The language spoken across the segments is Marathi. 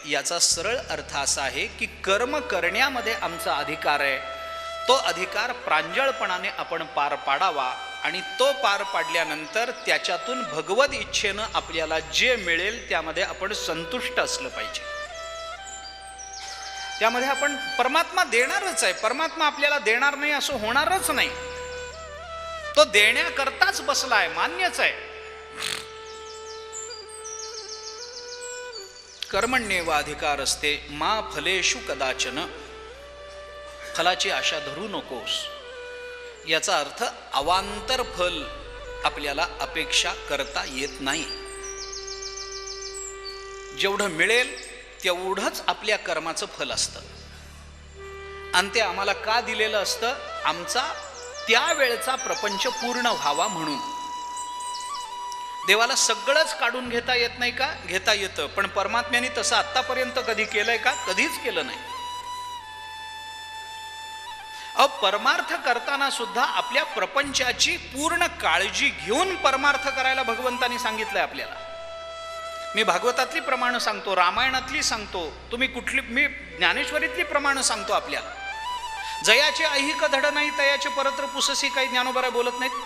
याचा सरळ अर्थ असा आहे की कर्म करण्यामध्ये आमचा अधिकार आहे, तो अधिकार प्रांजळपणाने आपण पार पाडावा आणि तो पार पाडल्यानंतर त्याच्यातून भगवत इच्छेनं आपल्याला जे मिळेल त्यामध्ये आपण संतुष्ट असलं पाहिजे. त्यामध्ये आपण परमात्मा देणारच आहे, परमात्मा आपल्याला देणार नाही असं होणारच नाही. तो देण्याकरताच बसलाय, मान्यच आहे. कर्मण्येव अधिकार असते मा फलेषु कदाचन. फलाची आशा धरू नकोस. याचा अर्थ अवांतर फल आपल्याला अपेक्षा करता येत नाही. जेवढं मिळेल तेवढंच आपल्या कर्माचं फल असतं आणि ते आम्हाला का दिलेलं असतं? आमचा त्यावेळचा प्रपंच पूर्ण व्हावा म्हणून. देवाला सगळंच काढून घेता येत नाही का? घेता येतं, पण परमात्म्याने तसं आत्तापर्यंत कधी केलंय का? कधीच केलं नाही. परमार्थ करताना सुद्धा आपल्या प्रपंचाची पूर्ण काळजी घेऊन परमार्थ करायला भगवंतानी सांगितलंय आपल्याला. मी भागवतातली प्रमाण सांगतो, रामायणातली सांगतो, तुम्ही कुठली, मी ज्ञानेश्वरीतली प्रमाण सांगतो आपल्याला. जयाचे ऐहिक धड नाही तयाचे परत्र पुससी, काही ज्ञानोबा बोलत नाहीत.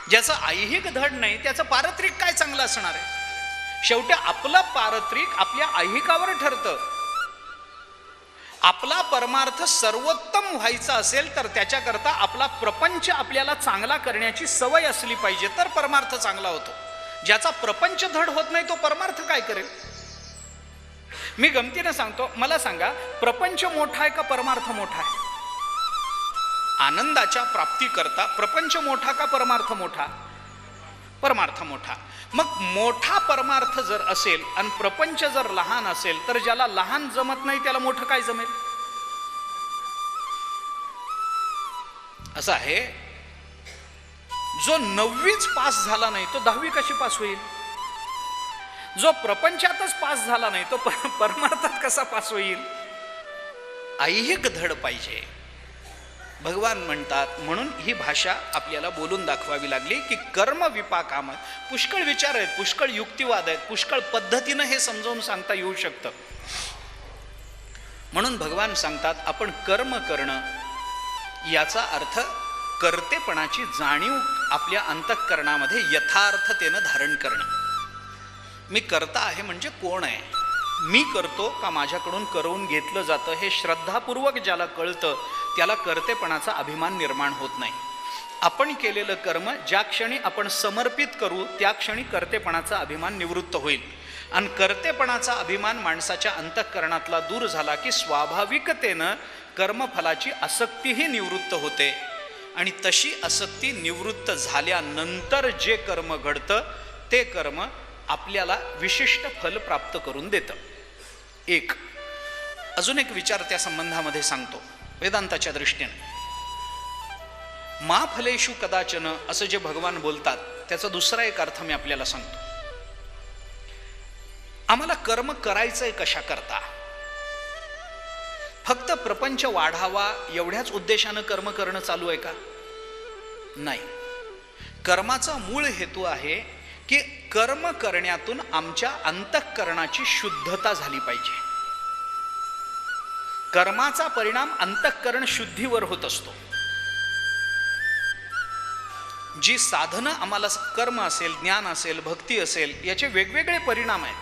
ज्याचं ऐहिक धड नाही त्याचं पारत्रिक काय चांगलं असणार आहे? शेवटी आपलं पारत्रिक आपल्या ऐहिकावर ठरतं. आपला परमार्थ सर्वोत्तम व्हायचा असेल तर त्याच्याकरता आपला प्रपंच आपल्याला चांगला करण्याची सवय असली पाहिजे, तर परमार्थ चांगला होतो. ज्याचा प्रपंच धड होत नाही तो परमार्थ काय करेल? मी गमतीनं सांगतो, मला सांगा, प्रपंच मोठा आहे का परमार्थ मोठा आहे? आनंदाच्या प्राप्तीकरता प्रपंच मोठा का परमार्थ मोठा? परमार्थ मोठा. मग मोठा परमार्थ जर असेल आणि प्रपंच जर लहान असेल तर ज्याला लहान जमत नाही त्याला मोठं काय जमेल? असं आहे, जो 9वीच पास झाला नाही तो 10वी कशी पास होईल? जो प्रपंचातच पास झाला नाही तो परमार्थात कसा पास होईल? ऐहिक धड पाहिजे. भगवान म्हणतात, म्हणून ही भाषा आपल्याला बोलून दाखवावी लागली की कर्म विपाकाम. पुष्कळ विचार आहेत, पुष्कळ युक्तिवाद आहेत, पुष्कळ पद्धतीनं हे समजावून सांगता येऊ शकतं. म्हणून भगवान सांगतात, आपण कर्म करणं याचा अर्थ कर्तेपणाची जाणीव आपल्या अंतःकरणामध्ये यथार्थतेनं धारण करणं. मी करता आहे म्हणजे कोण आहे? मी करतो का माझ्याकडून करवून घेतलं जातं? हे श्रद्धापूर्वक ज्याला कळतं त्याला कर्तेपणाचा अभिमान निर्माण होत नाही. आपण केलेलं कर्म ज्या क्षणी आपण समर्पित करू त्या क्षणी कर्तेपणाचा अभिमान निवृत्त होईल. आणि कर्तेपणाचा अभिमान माणसाच्या अंतःकरणातला दूर झाला की स्वाभाविकतेनं कर्मफलाची आसक्तीही निवृत्त होते. आणि तशी आसक्ती निवृत्त झाल्यानंतर जे कर्म घडतं ते कर्म आपल्याला विशिष्ट फल प्राप्त करून देतं. अजून एक विचार त्या संबंधामध्ये सांगतो वेदांताच्या दृष्टीने. मा फलेषु कदाचन असं जे भगवान बोलतात त्याचा दुसरा एक अर्थ मी आपल्याला सांगतो. आम्हाला कर्म करायचंय कशा करता? फक्त प्रपंच वाढावा एवढ्याच उद्देशानं कर्म करणं चालू आहे का? नाही. कर्माचा मूळ हेतू आहे की कर्म करण्यातून आमच्या अंतःकरणाची शुद्धता झाली पाहिजे. कर्माचा परिणाम अंतःकरण शुद्धीवर होत असतो. जी साधनं आम्हाला, कर्म असेल, ज्ञान असेल, भक्ती असेल, याचे वेगवेगळे परिणाम आहेत.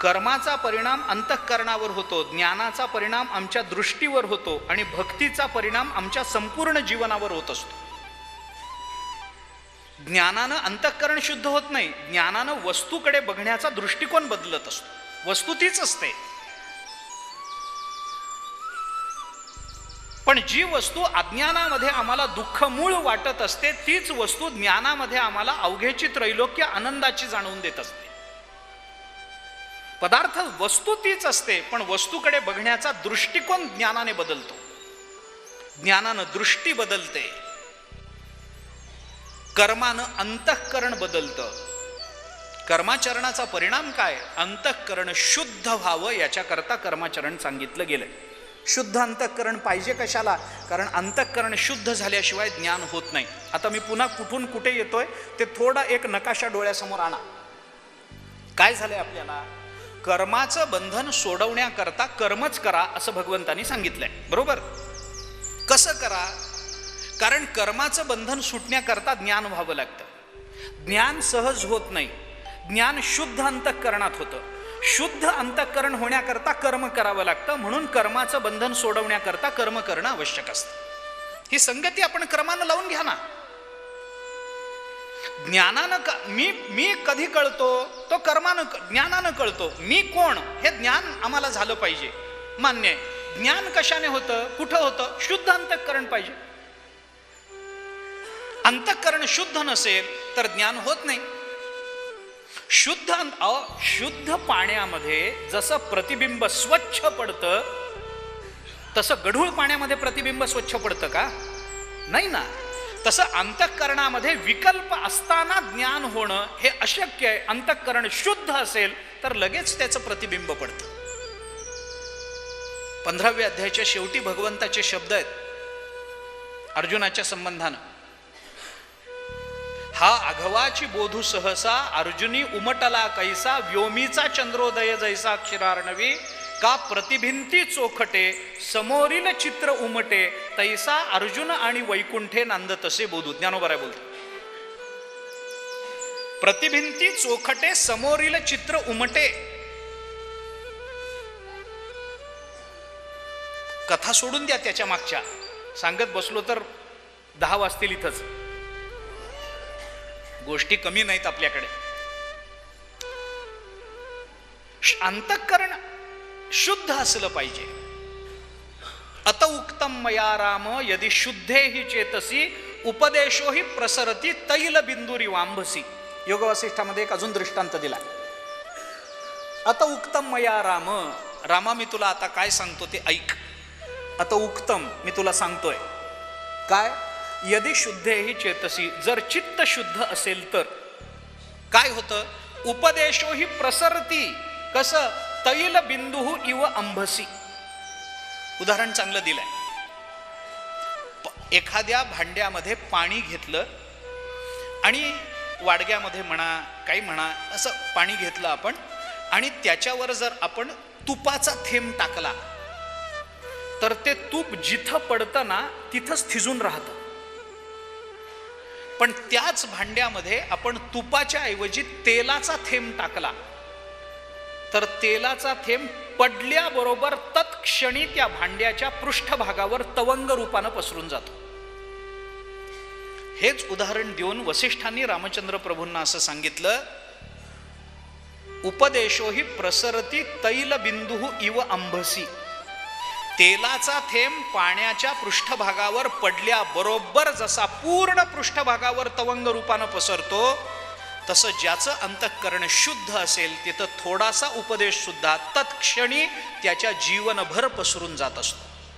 कर्माचा परिणाम अंतःकरणावर होतो, ज्ञानाचा परिणाम आमच्या दृष्टीवर होतो आणि भक्तीचा परिणाम आमच्या संपूर्ण जीवनावर होत असतो. ज्ञानानं अंतःकरण शुद्ध होत नाही, ज्ञानानं वस्तूकडे बघण्याचा दृष्टिकोन बदलत असतो. वस्तू तीच असते, पण जी वस्तू अज्ञानामध्ये आम्हाला दुःख मूळ वाटत असते तीच वस्तू ज्ञानामध्ये आम्हाला अवघेची त्रैलोक्य आनंदाची जाणवून देत असते. पदार्थ वस्तू तीच असते पण वस्तूकडे बघण्याचा दृष्टिकोन ज्ञानाने बदलतो. ज्ञानानं दृष्टी बदलते, कर्मानं अंतःकरण बदलतं. कर्माचरणाचा परिणाम काय? अंतःकरण शुद्ध व्हावं याच्याकरता कर्माचरण सांगितलं गेलंय. शुद्ध अंतःकरण पाहिजे कशाला? कारण अंतःकरण शुद्ध झाल्याशिवाय ज्ञान होत नाही. आता मी पुन्हा कुठून कुठे येतोय ते थोडा एक नकाशा डोळ्यासमोर आणा. काय झालंय आपल्याला? कर्माचं बंधन सोडवण्याकरता कर्मच करा असं भगवंतांनी सांगितलंय, बरोबर? कसं करा? कारण कर्माचं बंधन सुटण्याकरता ज्ञान व्हावं लागतं. ज्ञान सहज होत नाही. ज्ञान शुद्ध अंतःकरणात होतं. शुद्ध अंतःकरण होण्याकरता कर्म करावं लागतं. म्हणून कर्माचं बंधन सोडवण्याकरता कर्म करणं आवश्यक असतं. ही संगती आपण कर्मानं लावून घ्या ना. ज्ञानानं मी कधी कळतो? तो कर्मानं, ज्ञानानं कळतो. मी कोण हे ज्ञान आम्हाला झालं पाहिजे. मान्य आहे. ज्ञान कशाने होतं? कुठं होतं? शुद्ध अंतःकरण पाहिजे. अंतःकरण शुद्ध नसेल तर ज्ञान होत नाही. शुद्ध पाण्यामध्ये जसं प्रतिबिंब स्वच्छ पडतं, तसं गढूळ पाण्यामध्ये प्रतिबिंब स्वच्छ पडतं का? नाही ना. तसं अंतःकरणामध्ये विकल्प असताना ज्ञान होणं हे अशक्य आहे. अंतःकरण शुद्ध असेल तर लगेच त्याचं प्रतिबिंब पडतं. 15व्या अध्यायाच्या शेवटी भगवंताचे शब्द आहेत अर्जुनाच्या संबंधानं. हा आघवाची बोधू सहसा अर्जुनी उमटला कैसा, व्योमीचा चंद्रोदय जैसा क्षीरार्णवी, का प्रतिभिंती चोखटे समोरील चित्र उमटे, तैसा अर्जुन आणि वैकुंठे नांद तसे बोधू. ज्ञानोबा बोलतो. प्रतिभिंती चोखटे समोरील चित्र उमटे. कथा सोडून द्या त्याच्या मागच्या, सांगत बसलो तर 10 वाजतील इथंच. गोष्टी कमी नाहीत आपल्याकडे. अंतःकरण शुद्ध असलं पाहिजे. अत उक्तम मया राम यदि शुद्धे हि चेतसी, उपदेशो हि प्रसरती तैल बिंदुरी वांभसी. योग वसिष्ठामध्ये एक अजून दृष्टांत दिला. अत उक्तम मया राम, रामा मी तुला आता काय सांगतो ते ऐक. अत उक्तम, मी तुला सांगतोय काय? यदि शुद्धे हि चेतसी, जर चित्त शुद्ध असेल तर काय होतं? उपदेशो हि प्रसरती. कसं? तैल बिंदू इव अंभसी. उदाहरण चांगलं दिलंय. एखाद्या भांड्यामध्ये पाणी घेतलं आणि वाडग्यामध्ये म्हणा काही म्हणा असं पाणी घेतलं आपण, आणि त्याच्यावर जर आपण तुपाचा थेंब टाकला तर ते तूप जिथं पडतं ना तिथंच थिजून राहतं. पण त्याच भांड्यामध्ये आपण तुपाच्या ऐवजी तेलाचा थेंब टाकला तर तेलाचा थेंब पडल्याबरोबर तत्क्षणी त्या भांड्याच्या पृष्ठभागावर तवंग रूपानं पसरून जातो. हेच उदाहरण देऊन वसिष्ठांनी रामचंद्र प्रभूंना असं सांगितलं, उपदेशो हि प्रसरती तैल बिंदू इव अंभसी. तेलाचा थेंब पाण्याच्या पृष्ठभागावर पडल्याबरोबर जसा पूर्ण पृष्ठभागावर तवंग रूपानं पसरतो, तसं ज्याचं अंतःकरण शुद्ध असेल तिथं थोडासा उपदेश सुद्धा तत्क्षणी त्याच्या जीवनभर पसरून जात असतो.